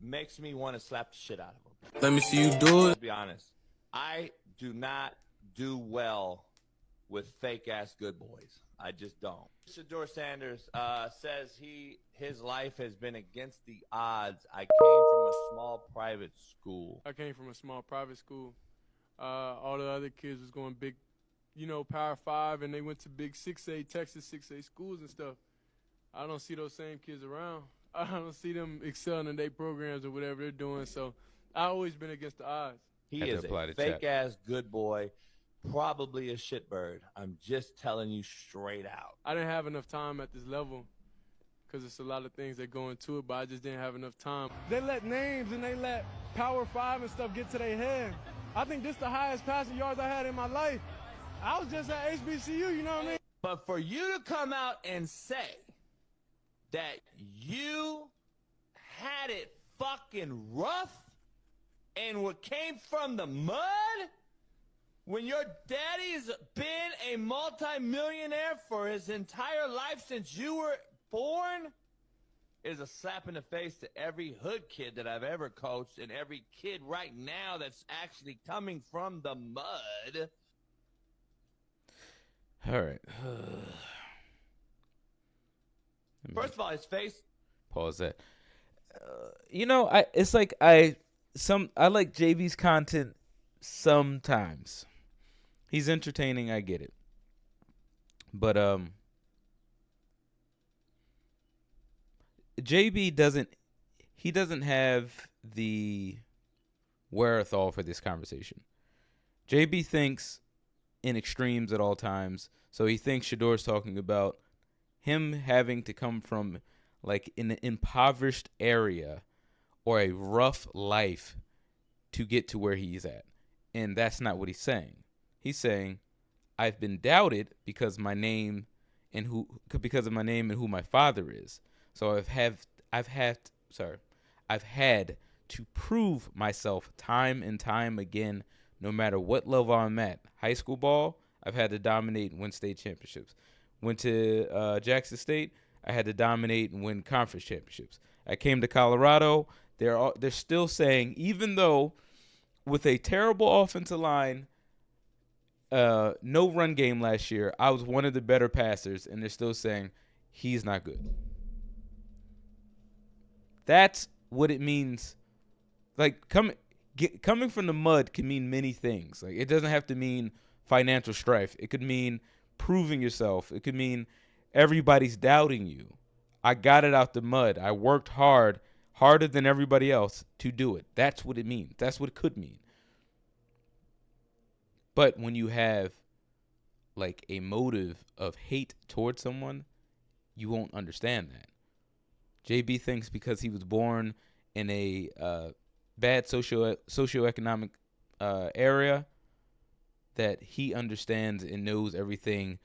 makes me want to slap the shit out of him. Let me see you do it. Let's be honest. I do not do well with fake-ass good boys. I just don't. Shedeur Sanders says his life has been against the odds. I came from a small private school. I came from a small private school. All the other kids was going big, Power 5, and they went to big 6A, Texas 6A schools and stuff. I don't see those same kids around. I don't see them excelling in their programs or whatever they're doing. So I've always been against the odds. He is a fake-ass good boy, probably a shitbird. I'm just telling you straight out. I didn't have enough time at this level because it's a lot of things that go into it, but I just didn't have enough time. They let names and they let Power 5 and stuff get to their head. I think this is the highest passing yards I had in my life. I was just at HBCU, you know what I mean? But for you to come out and say that you had it fucking rough and what came from the mud when your daddy's been a multi-millionaire for his entire life since you were born is a slap in the face to every hood kid that I've ever coached and every kid right now that's actually coming from the mud. All right. First of all, his face. Pause that. I like JB's content sometimes. He's entertaining, I get it. But JB doesn't have the wherewithal for this conversation. JB thinks in extremes at all times. So he thinks Shedeur's talking about him having to come from like in an impoverished area or a rough life to get to where he's at. And that's not what he's saying. He's saying, I've been doubted because of my name and who my father is. So I've had to prove myself time and time again, no matter what level I'm at. High school ball, I've had to dominate and win state championships. Went to Jackson State, I had to dominate and win conference championships. I came to Colorado, they're still saying, even though with a terrible offensive line, no run game last year, I was one of the better passers, and they're still saying he's not good. That's what it means. Like coming from the mud can mean many things. Like it doesn't have to mean financial strife. It could mean proving yourself. It could mean everybody's doubting you. I got it out the mud. I worked harder than everybody else to do it. That's what it means. That's what it could mean. But when you have like a motive of hate towards someone, you won't understand that. JB thinks because he was born in a bad socioeconomic area that he understands and knows everything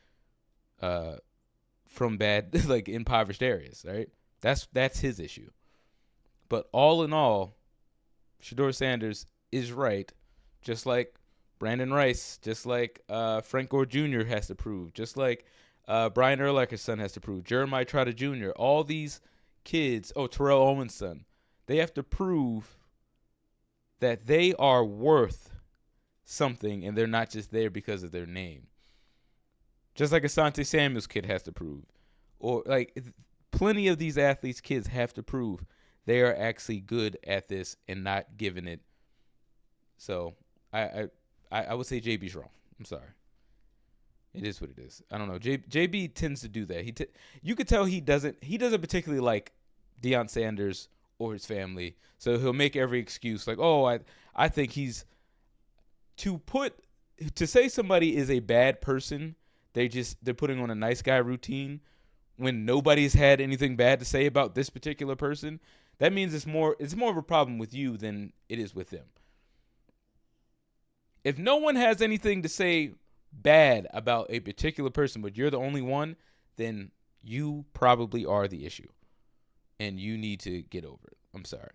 from bad, like impoverished areas, right? That's his issue. But all in all, Shedeur Sanders is right, just like Brandon Rice, just like Frank Gore Jr. has to prove, just like Brian Urlacher's son has to prove, Jeremiah Trotter Jr., all these kids, Terrell Owens' son, they have to prove that they are worth something and they're not just there because of their name. Just like Asante Samuel's kid has to prove. Or like plenty of these athletes' kids have to prove they are actually good at this and not giving it. So I would say JB's wrong. I'm sorry. It is what it is. I don't know. JB tends to do that. You could tell he doesn't particularly like Deion Sanders or his family. So he'll make every excuse like, I think he's to say somebody is a bad person. They're putting on a nice guy routine when nobody's had anything bad to say about this particular person. That means it's more of a problem with you than it is with them. If no one has anything to say bad about a particular person, but you're the only one, then you probably are the issue. And you need to get over it. I'm sorry.